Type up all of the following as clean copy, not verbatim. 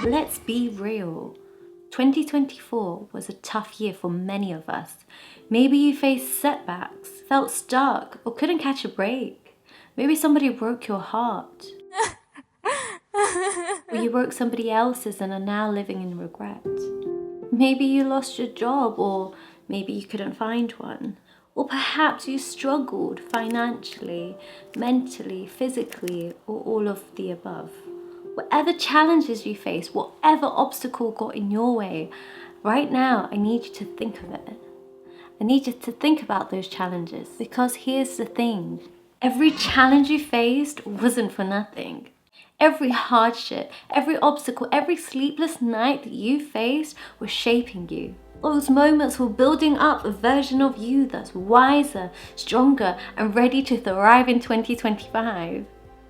Let's be real. 2024 was a tough year for many of us. Maybe you faced setbacks, felt stuck, or couldn't catch a break. Maybe somebody broke your heart. Or you broke somebody else's and are now living in regret. Maybe you lost your job, or maybe you couldn't find one. Or perhaps you struggled financially, mentally, physically, or all of the above. Whatever challenges you face, whatever obstacle got in your way, right now I need you to think of it. I need you to think about those challenges, because here's the thing. Every challenge you faced wasn't for nothing. Every hardship, every obstacle, every sleepless night that you faced was shaping you. Those moments were building up a version of you that's wiser, stronger, and ready to thrive in 2025.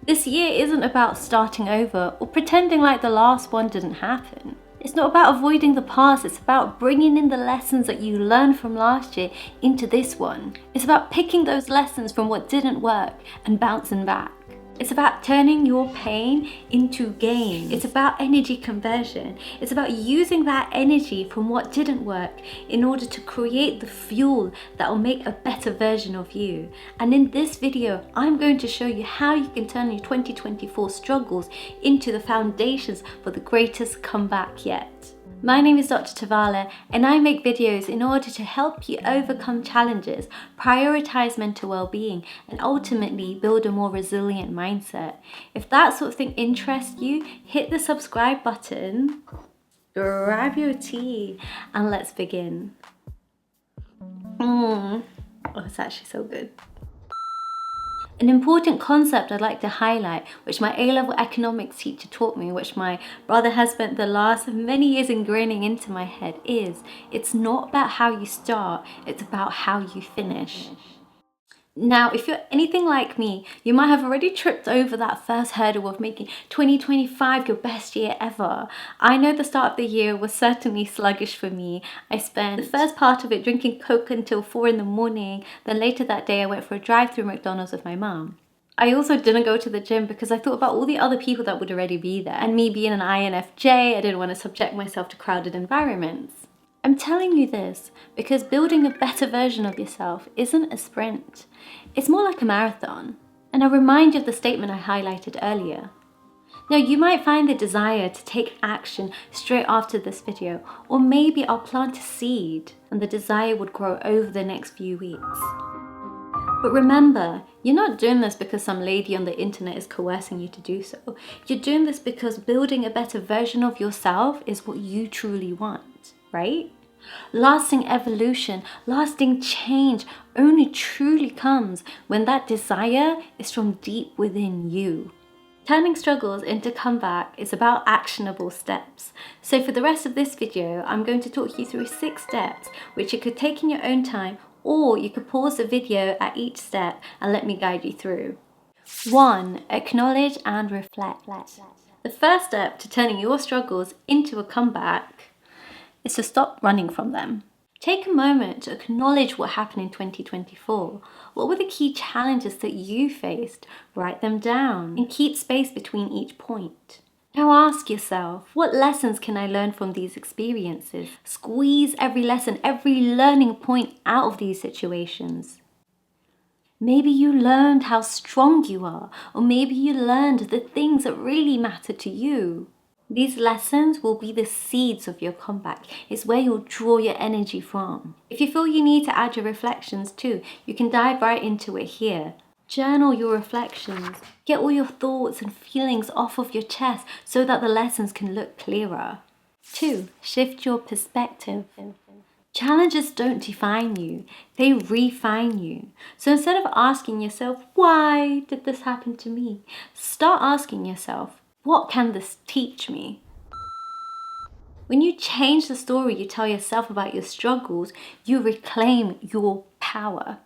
This year isn't about starting over or pretending like the last one didn't happen. It's not about avoiding the past, it's about bringing in the lessons that you learned from last year into this one. It's about picking those lessons from what didn't work and bouncing back. It's about turning your pain into gain. It's about energy conversion. It's about using that energy from what didn't work in order to create the fuel that will make a better version of you. And in this video, I'm going to show you how you can turn your 2024 struggles into the foundations for the greatest comeback yet. My name is Dr. Tarvala, and I make videos in order to help you overcome challenges, prioritize mental well-being, and ultimately build a more resilient mindset. If that sort of thing interests you, hit the subscribe button, grab your tea, and let's begin. Oh, it's actually so good. An important concept I'd like to highlight, which my A-level economics teacher taught me, which my brother has spent the last many years ingraining into my head, is it's not about how you start, it's about how you finish. Now, if you're anything like me, you might have already tripped over that first hurdle of making 2025 your best year ever. I know the start of the year was certainly sluggish for me. I spent the first part of it drinking Coke until 4 in the morning. Then later that day I went for a drive-through McDonald's with my mum. I also didn't go to the gym because I thought about all the other people that would already be there. And me being an INFJ, I didn't want to subject myself to crowded environments. I'm telling you this because building a better version of yourself isn't a sprint. It's more like a marathon. And I remind you of the statement I highlighted earlier. Now, you might find the desire to take action straight after this video, or maybe I'll plant a seed and the desire would grow over the next few weeks. But remember, you're not doing this because some lady on the internet is coercing you to do so. You're doing this because building a better version of yourself is what you truly want, right? Lasting evolution, lasting change only truly comes when that desire is from deep within you. Turning struggles into comeback is about actionable steps. So for the rest of this video, I'm going to talk you through 6 steps, which you could take in your own time, or you could pause the video at each step and let me guide you through. 1. Acknowledge and reflect. The first step to turning your struggles into a comeback is to stop running from them. Take a moment to acknowledge what happened in 2024. What were the key challenges that you faced? Write them down and keep space between each point. Now ask yourself, what lessons can I learn from these experiences? Squeeze every lesson, every learning point out of these situations. Maybe you learned how strong you are, or maybe you learned the things that really matter to you. These lessons will be the seeds of your comeback. It's where you'll draw your energy from. If you feel you need to add your reflections too, you can dive right into it here. Journal your reflections. Get all your thoughts and feelings off of your chest so that the lessons can look clearer. 2. Shift your perspective. Challenges don't define you, they refine you. So instead of asking yourself, why did this happen to me? Start asking yourself, what can this teach me? When you change the story you tell yourself about your struggles, you reclaim your power.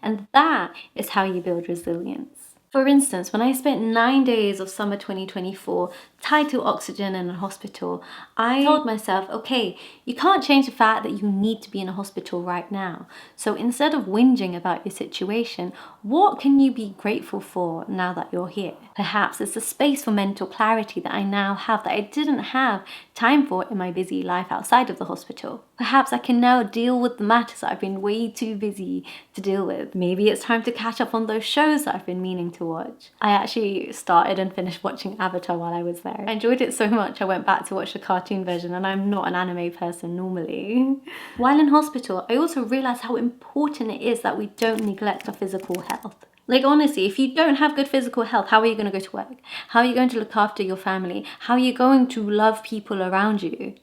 And that is how you build resilience. For instance, when I spent 9 days of summer 2024 tied to oxygen in a hospital, I told myself, okay, you can't change the fact that you need to be in a hospital right now. So instead of whinging about your situation, what can you be grateful for now that you're here? Perhaps it's a space for mental clarity that I now have that I didn't have time for in my busy life outside of the hospital. Perhaps I can now deal with the matters that I've been way too busy to deal with. Maybe it's time to catch up on those shows that I've been meaning to watch. I actually started and finished watching Avatar while I was there. I enjoyed it so much I went back to watch the cartoon version, and I'm not an anime person normally. While in hospital, I also realised how important it is that we don't neglect our physical health. Like honestly, if you don't have good physical health, how are you going to go to work? How are you going to look after your family? How are you going to love people around you?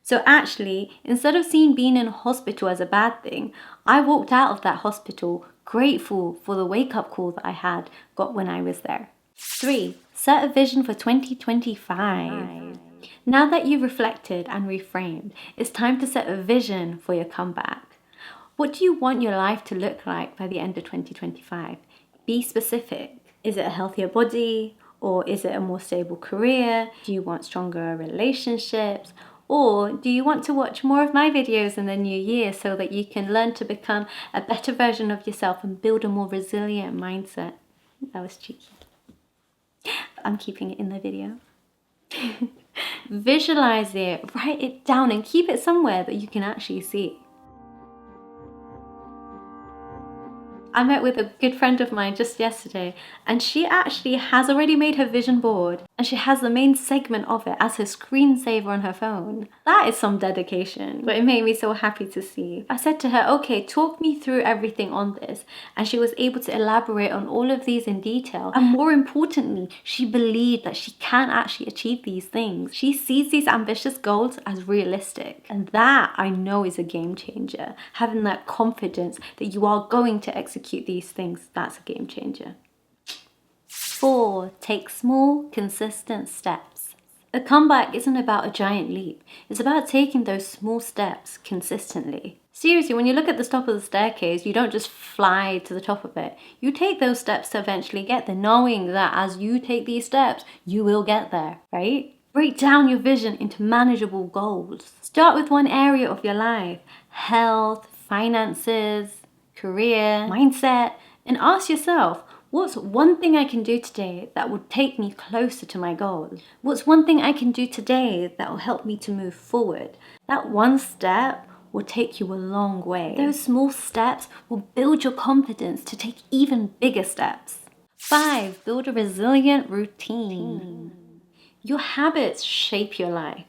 So actually, instead of seeing being in a hospital as a bad thing, I walked out of that hospital grateful for the wake-up call that I got when I was there. 3. Set a vision for 2025. Now that you've reflected and reframed, it's time to set a vision for your comeback. What do you want your life to look like by the end of 2025? Be specific. Is it a healthier body? Or is it a more stable career? Do you want stronger relationships? Or do you want to watch more of my videos in the new year so that you can learn to become a better version of yourself and build a more resilient mindset? That was cheeky. I'm keeping it in the video. Visualize it, write it down, and keep it somewhere that you can actually see. I met with a good friend of mine just yesterday, and she actually has already made her vision board, and she has the main segment of it as her screensaver on her phone. That is some dedication, but it made me so happy to see. I said to her, okay, talk me through everything on this, and she was able to elaborate on all of these in detail, and more importantly, she believed that she can actually achieve these things. She sees these ambitious goals as realistic, and that I know is a game changer. Having that confidence that you are going to execute these things, that's a game changer. 4. Take small, consistent steps. A comeback isn't about a giant leap. It's about taking those small steps consistently. Seriously, when you look at the top of the staircase, you don't just fly to the top of it. You take those steps to eventually get there, knowing that as you take these steps, you will get there, right? Break down your vision into manageable goals. Start with one area of your life: health, finances, career, mindset, and ask yourself, what's one thing I can do today that will take me closer to my goals? What's one thing I can do today that will help me to move forward? That one step will take you a long way. Those small steps will build your confidence to take even bigger steps. 5. Build a resilient routine. Your habits shape your life.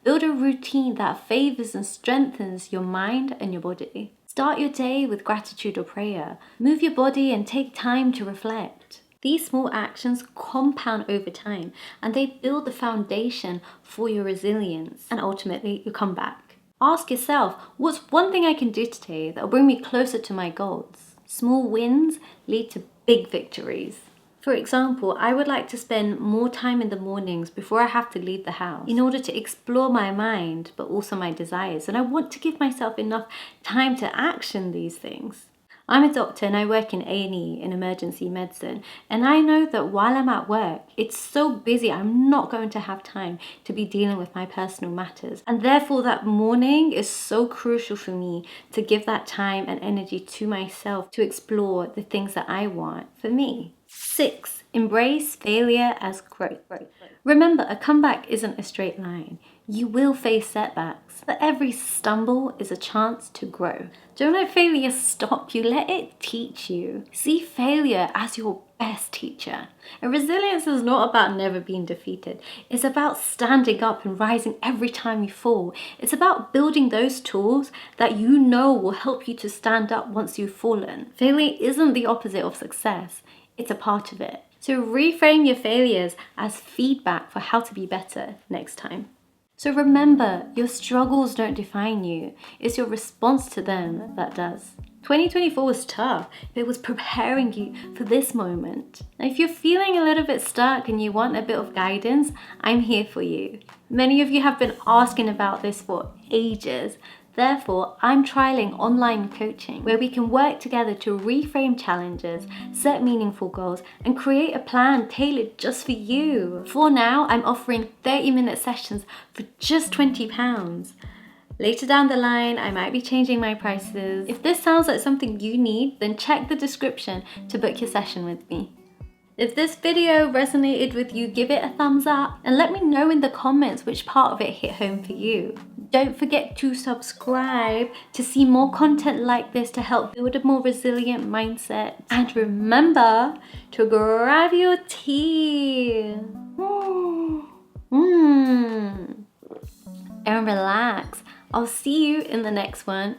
Build a routine that favors and strengthens your mind and your body. Start your day with gratitude or prayer. Move your body and take time to reflect. These small actions compound over time, and they build the foundation for your resilience and ultimately your comeback. Ask yourself, what's one thing I can do today that will bring me closer to my goals? Small wins lead to big victories. For example, I would like to spend more time in the mornings before I have to leave the house in order to explore my mind, but also my desires. And I want to give myself enough time to action these things. I'm a doctor and I work in A&E in emergency medicine. And I know that while I'm at work, it's so busy, I'm not going to have time to be dealing with my personal matters. And therefore that morning is so crucial for me to give that time and energy to myself to explore the things that I want for me. 6. Embrace failure as growth. Remember, a comeback isn't a straight line. You will face setbacks, but every stumble is a chance to grow. Don't let failure stop you, let it teach you. See failure as your best teacher. And resilience is not about never being defeated. It's about standing up and rising every time you fall. It's about building those tools that you know will help you to stand up once you've fallen. Failure isn't the opposite of success. It's a part of it. So reframe your failures as feedback for how to be better next time. So remember, your struggles don't define you. It's your response to them that does. 2024 was tough, but it was preparing you for this moment. Now, if you're feeling a little bit stuck and you want a bit of guidance, I'm here for you. Many of you have been asking about this for ages. Therefore, I'm trialing online coaching where we can work together to reframe challenges, set meaningful goals, and create a plan tailored just for you. For now, I'm offering 30-minute sessions for just £20. Later down the line, I might be changing my prices. If this sounds like something you need, then check the description to book your session with me. If this video resonated with you, give it a thumbs up and let me know in the comments which part of it hit home for you. Don't forget to subscribe to see more content like this to help build a more resilient mindset. And remember to grab your tea and relax. I'll see you in the next one.